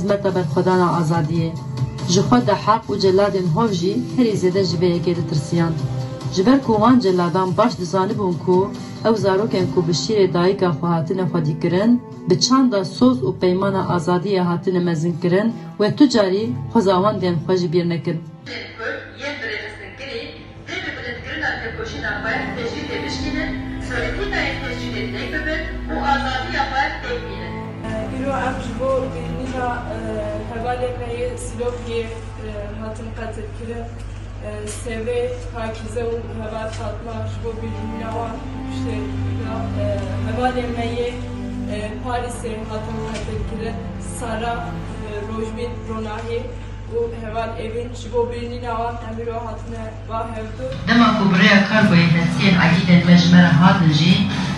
خدمت برخودان آزادیه جخود حق و جلادین هوجی هری زیده جبه که ترسیان جبر کوان جلادان باش دزانی بون کو او زاروکن کو بشیر دایگا خواهاتین خودی کرن به چند سوز و پیمان آزادی هاتین مزین کرن و تجاری خوزاوان دین خوش بیر نکن İro amcıbo nina hevalekmeyi silopki hatın katıkırı seve hakize u heval tatma jibo birbirine var işte hevalekmeyi Paris'e hatın katıkırı Sara Rojbin Ronahi u heval evin jibo birbirine var emiro hatına vahevdu. Dema kubraya kargoyu hesiyen akiden mecmere hadınci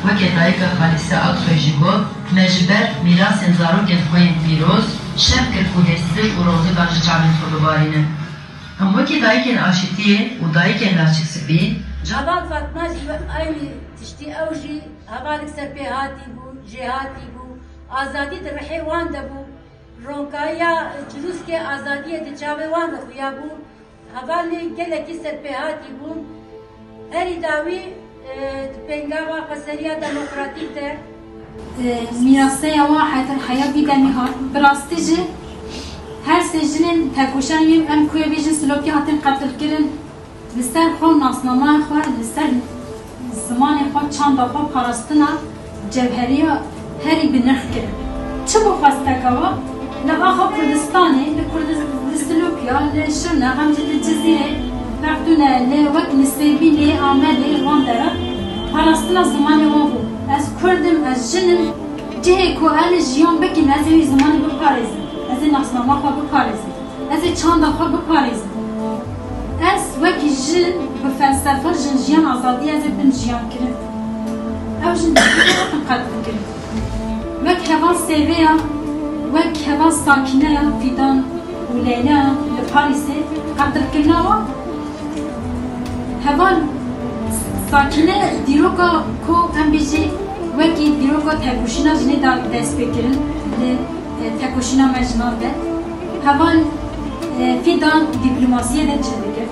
وەکێ دایکە خالیسە ئەقسۆی ژی بۆ مەژبەر میراسên zarokên xwe yên pîroz şev kir ku hêstir û rozigan ji çavên xwe bibarînin. Him wekî dayikên aşîtiyê û dayikên laşik spî Heval Fatma jî aynî tiştî ew jî hevalek serpê hatî bû, jê hatî bû, azadî di rihê wan de bû, ronkaya cilûskê azadiyê di çavê wan de xuya bû, hevalê gelekî serpê hatî bûn, herî dawî پنگاوا خسریا دموکراتیک ده میراثه واحد الحياة بدمها براستيجي هر سجنين تاكوشانيم ام كوي بيجن سلوكي هاتين قتل كرن لسر خو ناسنامه خو لسر زمان خو چند خو پاراستنا جوهريا هري بنرخ كرن چه بو خواستکوا لبا خو کردستاني لسلوكيا لشرنا غمجة الجزيرة وقتنا لوقت نسبي لي عملي واندرا پاراستنا زماني وابو از کردم از جنم جهه کو ال جیان بکن از این زمانی بپارزم از این ناسنامه خواه بپارزم از این چند خواه بپارزم از وکی جن به فلسفه جن جیان آزادی از این جیان کرد او جن جیان قدر کرد وک هوا سیویا وک هوا ساکنه فیدان و لیلا لپاریسه قدر کرنا و هوا ساکنه دیروکا کو ام بیجی وکی دیروکا تکوشینا جنی دست بکرن تکوشینا مجنال ده هوان فیدان دیپلوماسیه ده چه بکر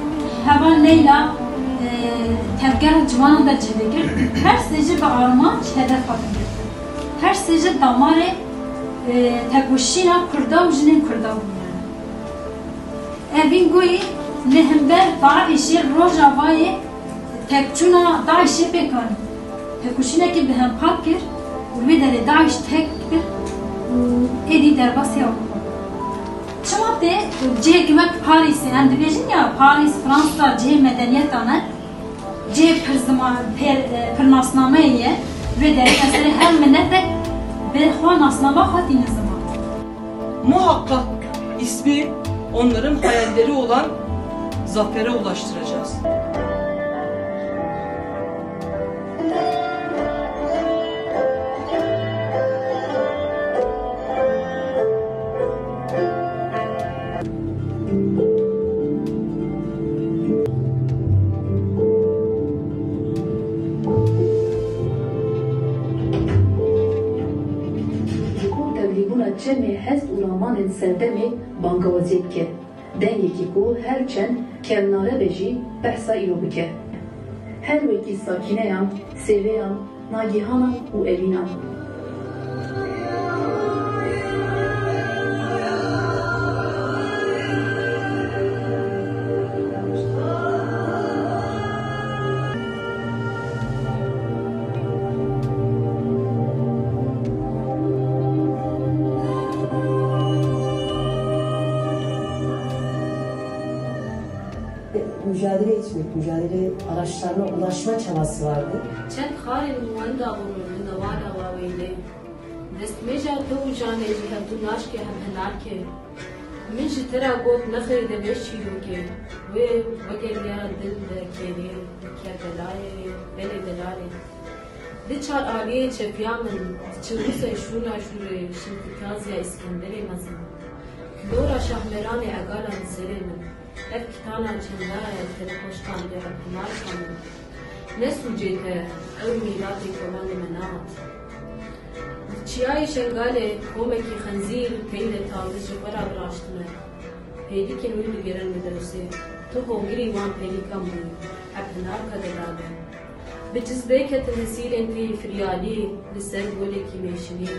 هوان لیلا تفگر جوانان ده چه بکر هر سجه به آرمان هدف خواهد کرد هر سجه دامار تکوشینا کردا و جنین کردا و اوین گویی لهمبر داعشی روژا وای تکچونا داعشی بکن تکوشینا که به هم پاک کرد و بیدر داعش تک کرد و ایدی در باسی ها بکن شما ده جه کمک پاریس هم دبیجین یا پاریس فرانسا جه مدنیت آنه جه پرناسنامه ایه و در اثر her منطق به خواه ناسنامه خواهد این zaman. Muhakkak ismi onların hayalleri olan zafere ulaştıracağız. چه حزب و رامان Cihanên serdemê bangawazî bike. Dengekî ku her çend kevnare be jî behsa îro bike. Her wekî sakîneyan, sêveyan, nagîhanan û evînan. Mücadele etmek, mücadele araçlarına ulaşma çabası vardı. چند خارن مواندا بونو نوالا واویله دست میجا تو جانه جی هم تو ناش که هم هنار که من جی ترا گوت نخری دمیش چیرو که وگه لیا دل کهنه که بله دلاله دی چار آلیه چه پیامن چه روسه شونا شوره شنتکازیا اسکندری مزن دورا شهمران اگالا نزره من ev kitana çendaya telekoştan de hapınar kanı. Ne sucete ev milati kolani menat. Çiyayı şengale komeki khanzir peyle tavlıcı para bıraştılar. Peylikin uydu geren müderse. Tu hongiri van peylikam bu. Hapınar kadelade. Bicizbeke tenesilen pi firyali liser gole kimeşini.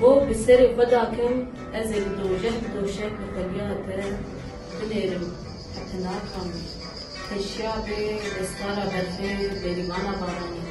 Bu biseri vadakem ezel dojeh doşek nefaliyate بنیرم حتنار کنم تشیا به دستارا برده بریوانا بارانی